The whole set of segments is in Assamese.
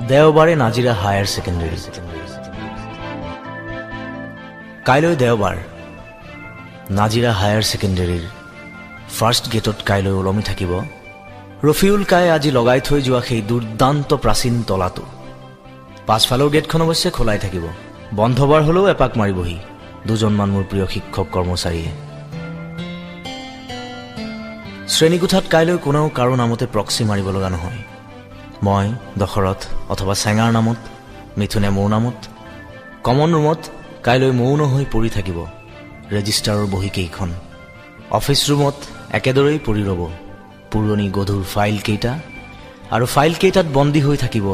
দেওবাৰে নাজিৰা হায়াৰ ছেকেণ্ডেৰী। কাইলৈ দেওবাৰ নাজিৰা হায়াৰ ছেকেণ্ডেৰীৰ ফাৰ্ষ্ট গেটত কাইলৈ ওলমি থাকিব ৰফিউল কায়ে আজি লগাই থৈ যোৱা সেই দুৰ্দান্ত প্ৰাচীন তলাটো। পাছফালৰ গেটখন অৱশ্যে খোলাই থাকিব। বন্ধবাৰ হলেও এপাক মাৰিবহি দুজনমান মোৰ প্ৰিয় শিক্ষক কৰ্মচাৰীয়ে। শ্ৰেণীকোঠাত কাইলৈ কোনেও কাৰো নামতে প্ৰক্সি মাৰিব লগা নহয়। মই দশৰথ অথবা চেঙাৰ নামত, মিথুনে মোৰ নামত। কমন ৰুমত কাইলৈ মৌন হৈ পৰি থাকিব ৰেজিষ্টাৰৰ বহীকেইখন। অফিচ ৰুমত একেদৰেই পৰি ৰ'ব পুৰণি গধুৰ ফাইলকেইটা, আৰু ফাইলকেইটাত বন্দী হৈ থাকিব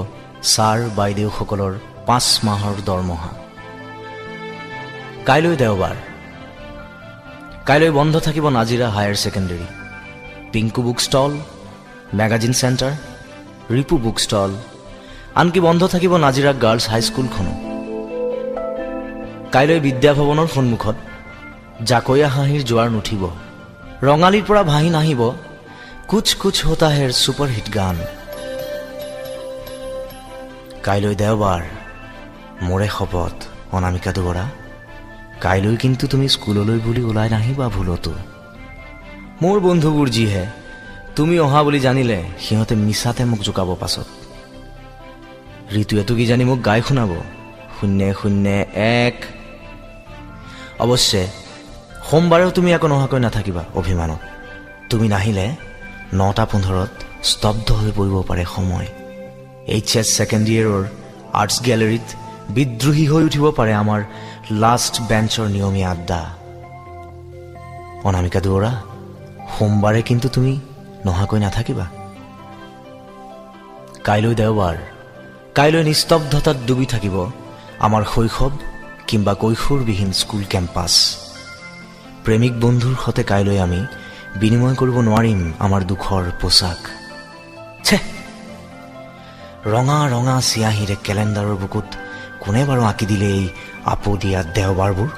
ছাৰ বাইদেউসকলৰ 5 মাহৰ দৰমহা। কাইলৈ দেওবাৰ। কাইলৈ বন্ধ থাকিব Nazira higher secondary, Pinku book stall, magazine centre, Ripu book stall, আনকি বন্ধ থাকিব নাজিৰা গাৰ্লছ হাইস্কুলখনো। কাইলৈ বিদ্যাভৱনৰ সন্মুখত জাকৈয়া হাঁহিৰ জোৱাৰ নুঠিব। ৰঙালীৰ পৰা ভাহি নাহিব কুছ কুছ হোতা হেৰ ছুপাৰহিট গান। কাইলৈ দেওবাৰ। মোৰে শপত অনামিকা দুৱৰা, কাইলৈ কিন্তু তুমি স্কুললৈ বুলি ওলাই নাহিবা ভুলতো। মোৰ বন্ধুবোৰ যিহে, তুমি অহা বুলি জানিলে সিহঁতে মিছাতে মোক জোকাব পাছত। ঋতুৱেতো কি জানি মোক গাই শুনাব 001। অৱশ্যে সোমবাৰেও তুমি আকৌ নহাকৈ নাথাকিবা অভিমানত। তুমি নাহিলে 9:15 স্তব্ধ হৈ পৰিব পাৰে সময়। HS ছেকেণ্ড ইয়েৰৰ আৰ্টছ গেলেৰীত বিদ্ৰোহী হৈ উঠিব পাৰে আমাৰ লাষ্ট বেঞ্চৰ নিয়মীয়া আড্ডা। অনামিকা দুৱৰা, সোমবাৰে কিন্তু তুমি নহাকৈ নাথাকিবা। কাইলৈ দেওবাৰ। কাইলৈ নিস্তব্ধতাত ডুবি থাকিব আমাৰ শৈশৱ কিংবা কৈশোৰবিহীন স্কুল কেম্পাছ। প্ৰেমিক বন্ধুৰ সৈতে কাইলৈ আমি বিনিময় কৰিব নোৱাৰিম আমাৰ দুখৰ পোচাক। ছে, ৰঙা ৰঙা চিয়াহীৰে কেলেণ্ডাৰৰ বুকুত কোনে বাৰু আঁকি দিলে এই আপদীয়া দেওবাৰবোৰ।